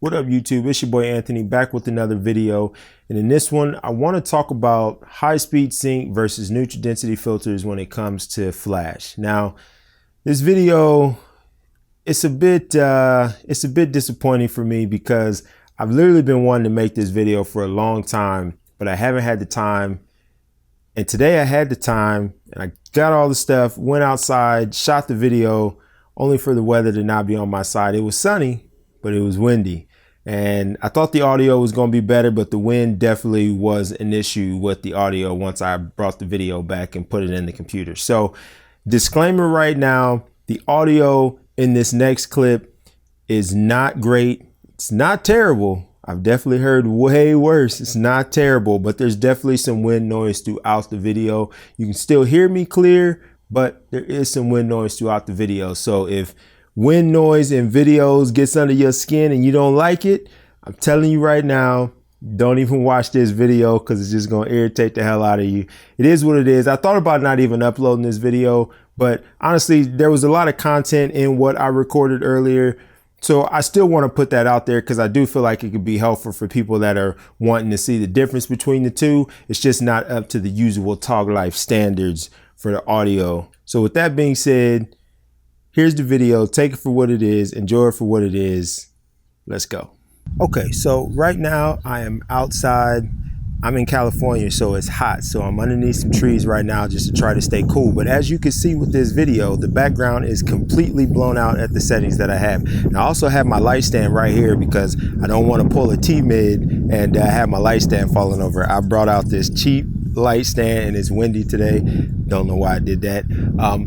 What up, YouTube? It's your boy Anthony back with another video. And in this one, I want to talk about high-speed sync versus neutral density filters when it comes to flash. Now, this video, it's a bit disappointing for me because I've literally been wanting to make this video for a long time, but I haven't had the time. And today I had the time and I got all the stuff, went outside, shot the video, only for the weather to not be on my side. It was sunny, but it was windy. And I thought the audio was going to be better, but the wind definitely was an issue with the audio once I brought the video back and put it in the computer. So disclaimer right now, the audio in this next clip is not great. It's not terrible. I've definitely heard way worse. It's not terrible, but there's definitely some wind noise throughout the video. You can still hear me clear, but there is some wind noise throughout the video. So if wind noise in videos gets under your skin and you don't like it, I'm telling you right now, don't even watch this video because it's just going to irritate the hell out of you. It is what it is. I thought about not even uploading this video, but honestly, there was a lot of content in what I recorded earlier. So I still want to put that out there because I do feel like it could be helpful for people that are wanting to see the difference between the two. It's just not up to the usual Talk Life standards for the audio. So with that being said, here's the video. Take it for what it is. Enjoy it for what it is. Let's go. Okay, so right now I am outside. I'm in California, so it's hot. So I'm underneath some trees right now just to try to stay cool. But as you can see with this video, the background is completely blown out at the settings that I have. And I also have my light stand right here because I don't want to pull a T-mid and have my light stand falling over. I brought out this cheap light stand and it's windy today. Don't know why I did that.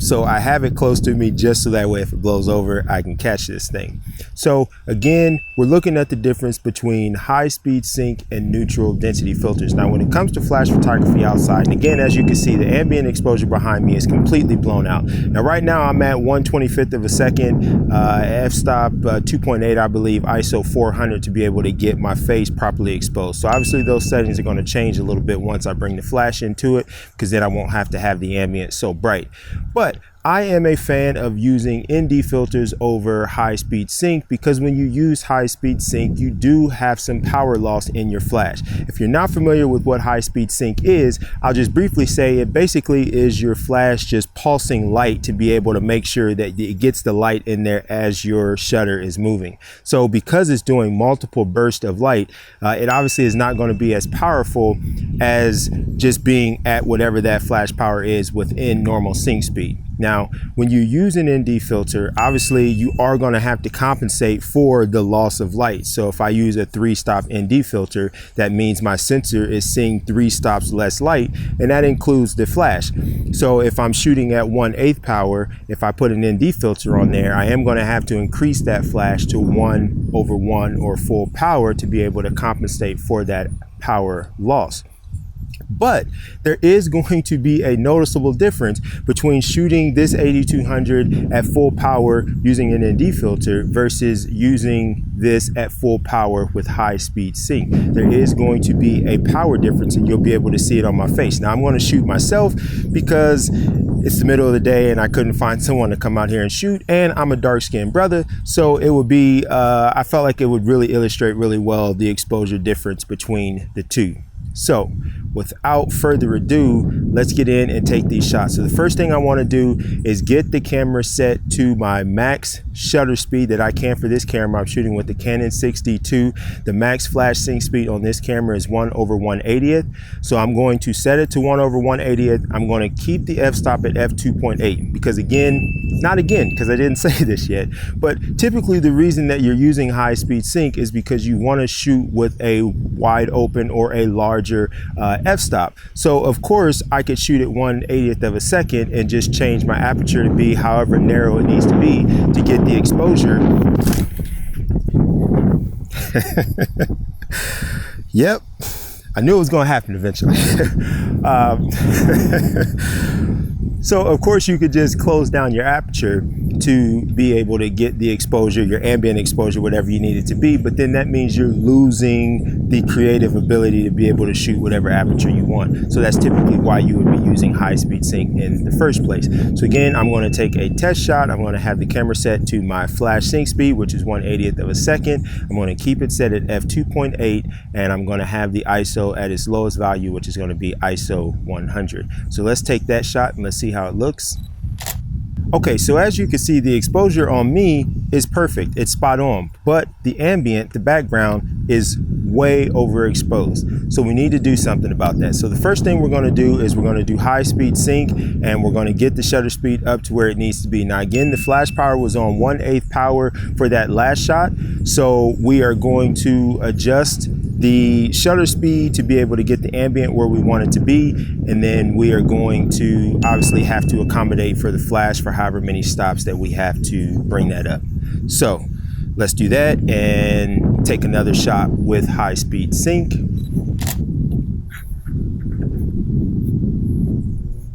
So I have it close to me just so that way if it blows over, I can catch this thing. So again, we're looking at the difference between high speed sync and neutral density filters. Now, when it comes to flash photography outside, and again, as you can see, the ambient exposure behind me is completely blown out. Now, right now I'm at 1/25th of a second, f-stop 2.8, I believe, ISO 400 to be able to get my face properly exposed. So obviously those settings are going to change a little bit once I bring the flash into it, because then I won't have to have the ambient so bright. But I am a fan of using ND filters over high speed sync because when you use high speed sync, you do have some power loss in your flash. If you're not familiar with what high speed sync is, I'll just briefly say it basically is your flash just pulsing light to be able to make sure that it gets the light in there as your shutter is moving. So because it's doing multiple bursts of light, it obviously is not going to be as powerful as just being at whatever that flash power is within normal sync speed. Now, when you use an ND filter, obviously you are going to have to compensate for the loss of light. So if I use a 3-stop ND filter, that means my sensor is seeing 3 stops less light, and that includes the flash. So if I'm shooting at 1/8 power, if I put an ND filter on there, I am going to have to increase that flash to 1/1 or full power to be able to compensate for that power loss. But there is going to be a noticeable difference between shooting this 8200 at full power using an ND filter versus using this at full power with high speed sync. There is going to be a power difference and you'll be able to see it on my face. Now I'm going to shoot myself because it's the middle of the day and I couldn't find someone to come out here and shoot, and I'm a dark-skinned brother, so it would be, I felt like it would really illustrate really well the exposure difference between the two. So without further ado, let's get in and take these shots. So the first thing I want to do is get the camera set to my max shutter speed that I can for this camera. I'm shooting with the Canon 6D2. The max flash sync speed on this camera is 1/180th. So I'm going to set it to 1/180th. I'm going to keep the f-stop at f2.8 because not again, because I didn't say this yet, but typically the reason that you're using high speed sync is because you want to shoot with a wide open or a larger f-stop. So of course I could shoot at 1/80th of a second and just change my aperture to be however narrow it needs to be to get the exposure. Yep, I knew it was going to happen eventually. So of course you could just close down your aperture to be able to get the exposure, your ambient exposure, whatever you need it to be, but then that means you're losing the creative ability to be able to shoot whatever aperture you want. So that's typically why you would be using high speed sync in the first place. So again, I'm going to take a test shot. I'm going to have the camera set to my flash sync speed, which is 1/80th of a second. I'm going to keep it set at f2.8, and I'm going to have the ISO at its lowest value, which is going to be ISO 100. So let's take that shot and let's see how it looks. Okay, so as you can see, the exposure on me is perfect. It's spot on, but the ambient, the background, is way overexposed. So we need to do something about that. So the first thing we're going to do is we're going to do high speed sync, and we're going to get the shutter speed up to where it needs to be. Now again, the flash power was on 1/8 power for that last shot. So we are going to adjust the shutter speed to be able to get the ambient where we want it to be. And then we are going to obviously have to accommodate for the flash for however many stops that we have to bring that up. So let's do that and take another shot with high speed sync.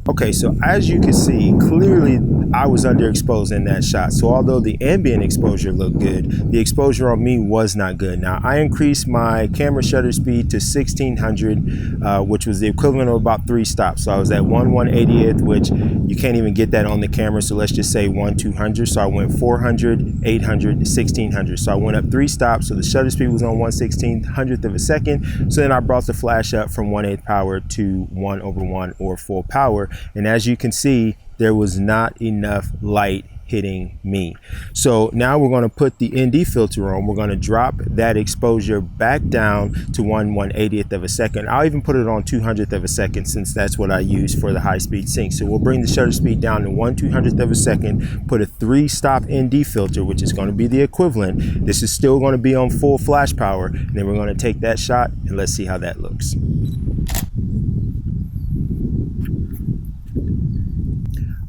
Okay, so as you can see, clearly I was underexposed in that shot. So although the ambient exposure looked good, the exposure on me was not good. Now I increased my camera shutter speed to 1600, which was the equivalent of about 3 stops. So I was at 1/180th, which you can't even get that on the camera. So let's just say 1/200. So I went 400, 800, 1600. So I went up 3 stops. So the shutter speed was on 1/1600th of a second. So then I brought the flash up from 1/8 power to 1/1 or full power. And as you can see, there was not enough light hitting me. So now we're going to put the ND filter on. We're going to drop that exposure back down to 1/180th of a second. I'll even put it on 200th of a second, since that's what I use for the high speed sync. So we'll bring the shutter speed down to 1/200th of a second, put a 3-stop ND filter, which is going to be the equivalent. This is still going to be on full flash power. And then we're going to take that shot and let's see how that looks.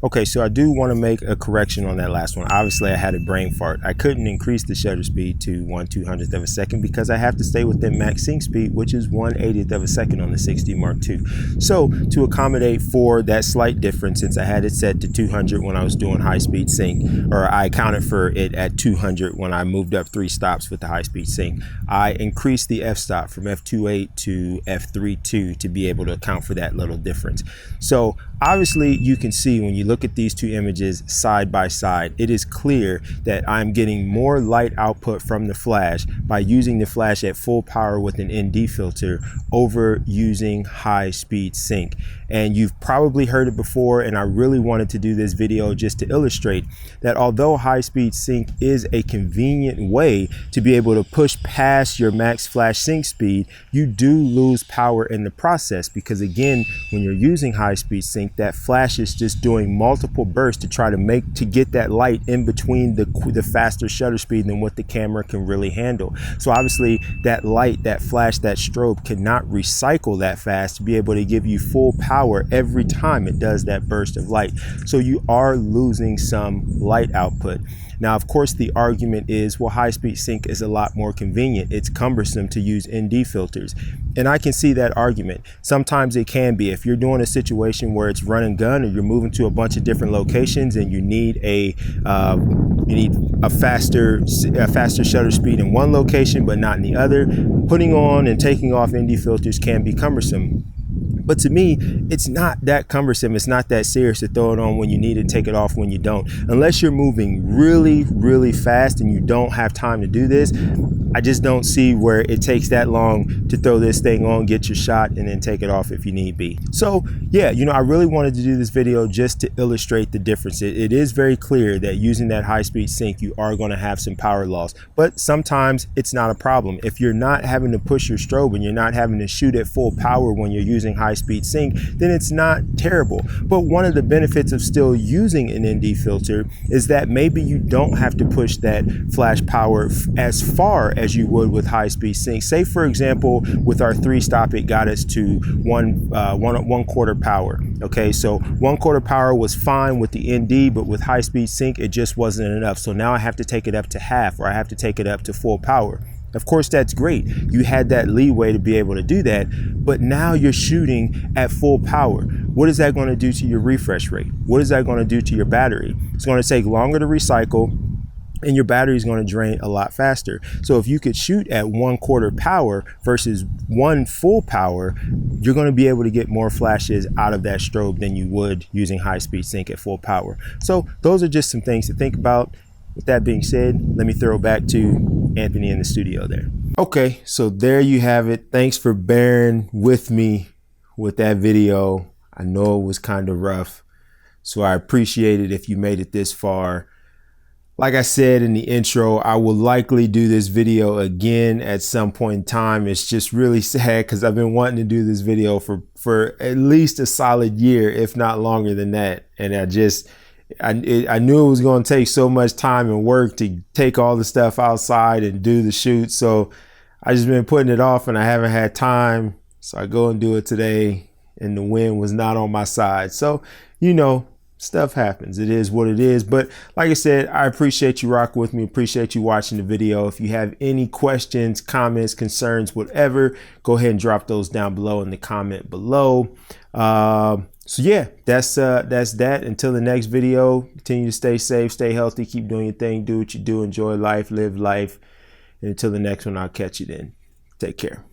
Okay, so I do want to make a correction on that last one. Obviously, I had a brain fart. I couldn't increase the shutter speed to 1/200th of a second because I have to stay within max sync speed, which is 1/80th of a second on the 6D Mark II. So to accommodate for that slight difference, since I had it set to 200 when I was doing high speed sync, or I accounted for it at 200 when I moved up 3 stops with the high speed sync, I increased the f-stop from f2.8 to f3.2 to be able to account for that little difference. So obviously you can see when you look at these two images side by side, it is clear that I'm getting more light output from the flash by using the flash at full power with an ND filter over using high speed sync. And you've probably heard it before, and I really wanted to do this video just to illustrate that although high speed sync is a convenient way to be able to push past your max flash sync speed, you do lose power in the process, because again, when you're using high speed sync, that flash is just doing multiple bursts to try to get that light in between the faster shutter speed than what the camera can really handle. So obviously that light, that flash, that strobe cannot recycle that fast to be able to give you full power every time it does that burst of light. So you are losing some light output. Now, of course, the argument is, well, high speed sync is a lot more convenient. It's cumbersome to use ND filters. And I can see that argument. Sometimes it can be. If you're doing a situation where it's run and gun, or you're moving to a bunch of different locations and you need a faster shutter speed in one location but not in the other, putting on and taking off ND filters can be cumbersome. But to me, it's not that cumbersome. It's not that serious to throw it on when you need it, take it off when you don't. Unless you're moving really, really fast and you don't have time to do this, I just don't see where it takes that long to throw this thing on, get your shot, and then take it off if you need be. So yeah, I really wanted to do this video just to illustrate the difference. It is very clear that using that high speed sync, you are going to have some power loss, but sometimes it's not a problem. If you're not having to push your strobe and you're not having to shoot at full power when you're using high speed sync, then it's not terrible. But one of the benefits of still using an ND filter is that maybe you don't have to push that flash power as far as you would with high speed sync. Say for example, with our 3-stop, it got us to 1/4 power. Okay, so 1/4 power was fine with the ND, but with high speed sync, it just wasn't enough. So now I have to take it up to half, or I have to take it up to full power. Of course, that's great. You had that leeway to be able to do that, but now you're shooting at full power. What is that going to do to your refresh rate? What is that going to do to your battery? It's going to take longer to recycle, and your battery is going to drain a lot faster. So if you could shoot at 1/4 power versus 1 full power, you're going to be able to get more flashes out of that strobe than you would using high speed sync at full power. So those are just some things to think about. With that being said, let me throw it back to Anthony in the studio there. Okay, so there you have it. Thanks for bearing with me with that video. I know it was kind of rough, so I appreciate it if you made it this far. Like I said in the intro, I will likely do this video again at some point in time. It's just really sad because I've been wanting to do this video for at least a solid year, if not longer than that. And I knew it was going to take so much time and work to take all the stuff outside and do the shoot. So I just been putting it off and I haven't had time. So I go and do it today and the wind was not on my side. So, you know, stuff happens. It is what it is. But like I said, I appreciate you rocking with me. Appreciate you watching the video. If you have any questions, comments, concerns, whatever, go ahead and drop those down below in the comment below. So yeah, that's that. Until the next video, continue to stay safe, stay healthy, keep doing your thing, do what you do, enjoy life, live life. And until the next one, I'll catch you then. Take care.